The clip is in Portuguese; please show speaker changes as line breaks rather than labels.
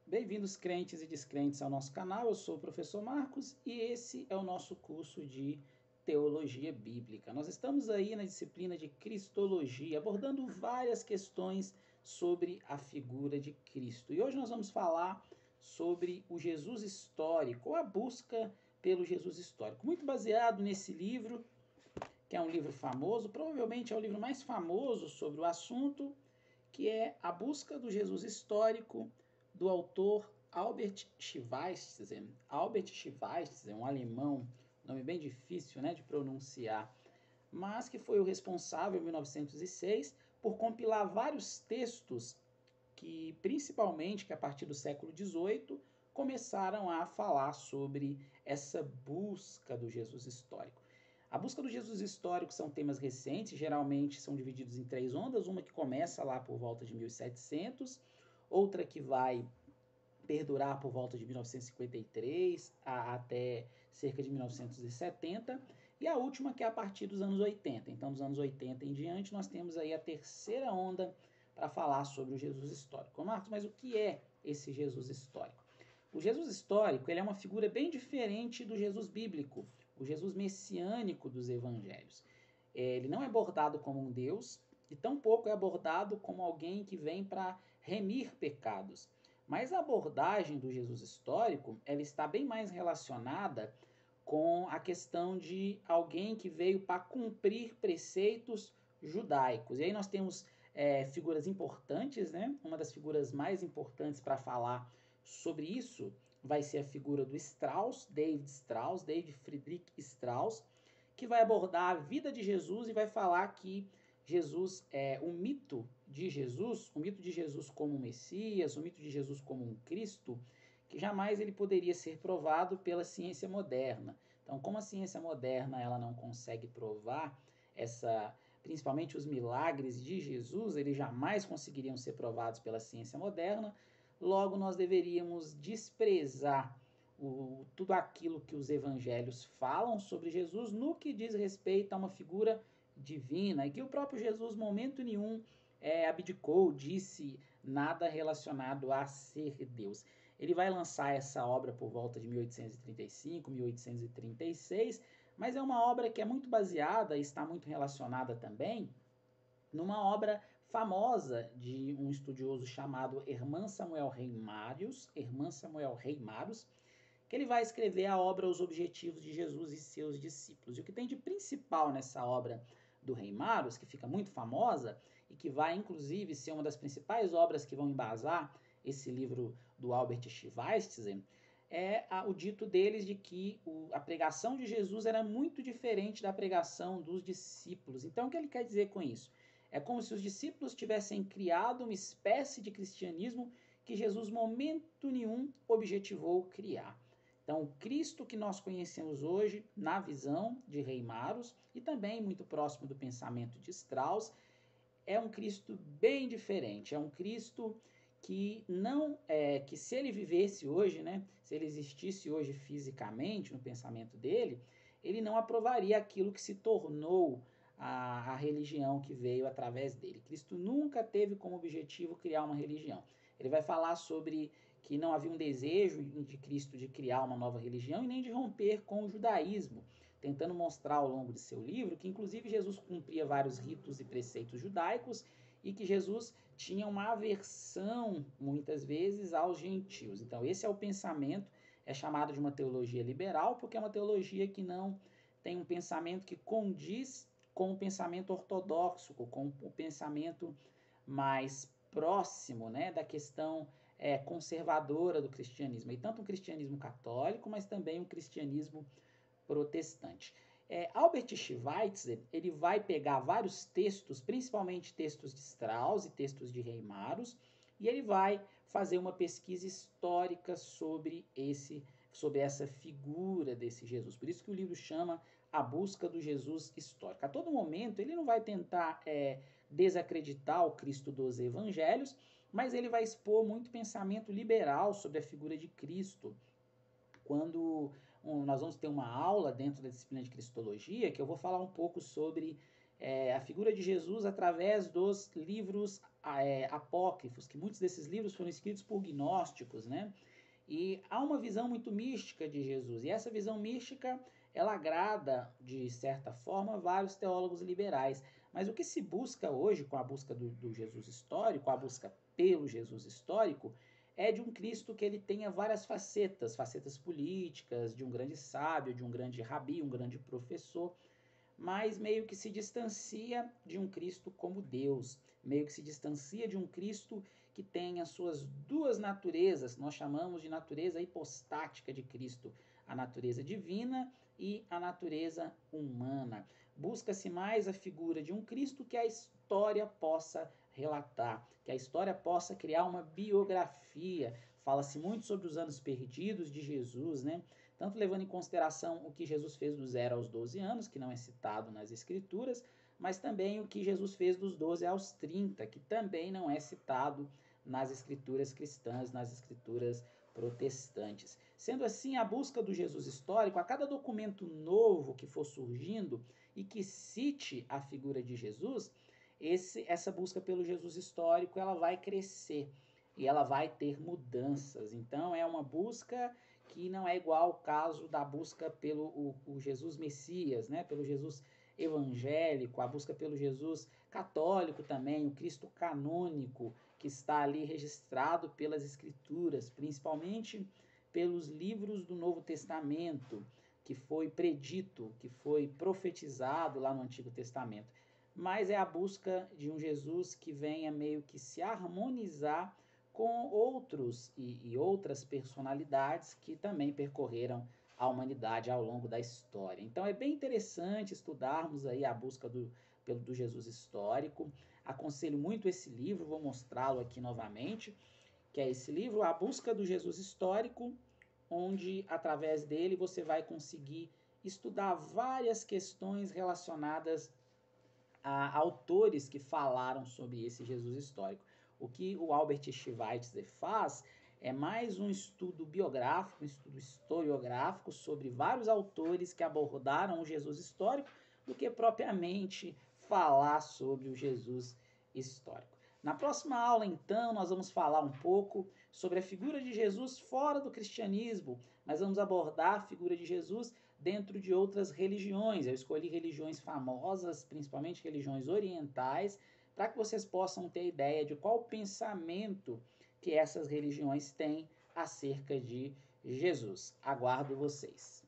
Bem-vindos, crentes e descrentes, ao nosso canal. Eu sou o professor Marcos e esse é o nosso curso de Teologia Bíblica. Nós estamos aí na disciplina de Cristologia, abordando várias questões sobre a figura de Cristo. E hoje nós vamos falar sobre o Jesus histórico, ou a busca pelo Jesus histórico, muito baseado nesse livro, que é um livro famoso, provavelmente é o livro mais famoso sobre o assunto, que é A Busca do Jesus Histórico, do autor Albert Schweitzer. Albert Schweitzer, um alemão, nome bem difícil, né, de pronunciar, mas que foi o responsável, em 1906, por compilar vários textos que, principalmente, que a partir do século XVIII, começaram a falar sobre essa busca do Jesus histórico. A busca do Jesus histórico são temas recentes, geralmente são divididos em três ondas, uma que começa lá por volta de 1700, outra que vai perdurar por volta de 1953 até cerca de 1970, e a última que é a partir dos anos 80. Então, dos anos 80 em diante, nós temos aí a terceira onda para falar sobre o Jesus histórico. Marcos, mas o que é esse Jesus histórico? O Jesus histórico, ele é uma figura bem diferente do Jesus bíblico, o Jesus messiânico dos evangelhos. Ele não é abordado como um Deus e tampouco é abordado como alguém que vem para remir pecados. Mas a abordagem do Jesus histórico, ela está bem mais relacionada com a questão de alguém que veio para cumprir preceitos judaicos. E aí nós temos figuras importantes, né? Uma das figuras mais importantes para falar sobre isso vai ser a figura do Strauss, David Friedrich Strauss, que vai abordar a vida de Jesus e vai falar que Jesus é o mito de Jesus como um Messias, o mito de Jesus como um Cristo, que jamais ele poderia ser provado pela ciência moderna. Então, como a ciência moderna ela não consegue provar principalmente os milagres de Jesus, eles jamais conseguiriam ser provados pela ciência moderna, logo nós deveríamos desprezar tudo aquilo que os evangelhos falam sobre Jesus no que diz respeito a uma figura divina, e que o próprio Jesus, momento nenhum, abdicou, disse nada relacionado a ser Deus. Ele vai lançar essa obra por volta de 1835, 1836, mas é uma obra que é muito baseada e está muito relacionada também numa obra famosa de um estudioso chamado Hermann Samuel Reimarus, que ele vai escrever a obra Os Objetivos de Jesus e Seus Discípulos. E o que tem de principal nessa obra do Reimarus, que fica muito famosa e que vai inclusive ser uma das principais obras que vão embasar esse livro do Albert Schweitzer, é o dito deles de que a pregação de Jesus era muito diferente da pregação dos discípulos. Então, o que ele quer dizer com isso? É como se os discípulos tivessem criado uma espécie de cristianismo que Jesus, momento nenhum, objetivou criar. Então, o Cristo que nós conhecemos hoje, na visão de Reimarus, e também muito próximo do pensamento de Strauss, é um Cristo bem diferente. É um Cristo que não que se ele vivesse hoje, né, se ele existisse hoje fisicamente no pensamento dele, ele não aprovaria aquilo que se tornou a religião que veio através dele. Cristo nunca teve como objetivo criar uma religião. Ele vai falar sobre que não havia um desejo de Cristo de criar uma nova religião e nem de romper com o judaísmo, tentando mostrar ao longo de seu livro que inclusive Jesus cumpria vários ritos e preceitos judaicos e que Jesus tinha uma aversão, muitas vezes, aos gentios. Então, esse é o pensamento, é chamado de uma teologia liberal, porque é uma teologia que não tem um pensamento que condiz com o pensamento ortodoxo, com o pensamento mais próximo, né, da questão conservadora do cristianismo. E tanto um cristianismo católico, mas também um cristianismo protestante. Albert Schweitzer, ele vai pegar vários textos, principalmente textos de Strauss e textos de Reimarus, e ele vai fazer uma pesquisa histórica sobre essa figura desse Jesus. Por isso que o livro chama A Busca do Jesus Histórico. A todo momento, ele não vai tentar desacreditar o Cristo dos Evangelhos, mas ele vai expor muito pensamento liberal sobre a figura de Cristo. Quando nós vamos ter uma aula dentro da disciplina de Cristologia, que eu vou falar um pouco sobre a figura de Jesus através dos livros apócrifos, que muitos desses livros foram escritos por gnósticos, né? E há uma visão muito mística de Jesus, e essa visão mística, ela agrada, de certa forma, vários teólogos liberais. Mas o que se busca hoje, com a busca do Jesus histórico, a busca pelo Jesus histórico, é de um Cristo que ele tenha várias facetas, facetas políticas, de um grande sábio, de um grande rabi, um grande professor, mas meio que se distancia de um Cristo como Deus, meio que se distancia de um Cristo que tem as suas duas naturezas, nós chamamos de natureza hipostática de Cristo, a natureza divina e a natureza humana. Busca-se mais a figura de um Cristo que a história possa relatar, que a história possa criar uma biografia. Fala-se muito sobre os anos perdidos de Jesus, né? Tanto levando em consideração o que Jesus fez dos 0 aos 12 anos, que não é citado nas Escrituras, mas também o que Jesus fez dos 12 aos 30, que também não é citado nas Escrituras cristãs, nas Escrituras protestantes. Sendo assim, a busca do Jesus histórico, a cada documento novo que for surgindo e que cite a figura de Jesus, essa busca pelo Jesus histórico, ela vai crescer e ela vai ter mudanças. Então, é uma busca que não é igual ao caso da busca pelo o Jesus Messias, né? Pelo Jesus evangélico, a busca pelo Jesus católico também, o Cristo canônico, que está ali registrado pelas Escrituras, principalmente pelos livros do Novo Testamento, que foi predito, que foi profetizado lá no Antigo Testamento. Mas é a busca de um Jesus que venha meio que se harmonizar com outros e outras personalidades que também percorreram a humanidade ao longo da história. Então é bem interessante estudarmos aí a busca do Jesus histórico. Aconselho muito esse livro, vou mostrá-lo aqui novamente, que é esse livro, A Busca do Jesus Histórico, onde através dele você vai conseguir estudar várias questões relacionadas a autores que falaram sobre esse Jesus histórico. O que o Albert Schweitzer faz é mais um estudo biográfico, um estudo historiográfico sobre vários autores que abordaram o Jesus histórico, do que propriamente falar sobre o Jesus histórico. Na próxima aula, então, nós vamos falar um pouco sobre a figura de Jesus fora do cristianismo. Nós vamos abordar a figura de Jesus dentro de outras religiões. Eu escolhi religiões famosas, principalmente religiões orientais, para que vocês possam ter ideia de qual o pensamento que essas religiões têm acerca de Jesus. Aguardo vocês.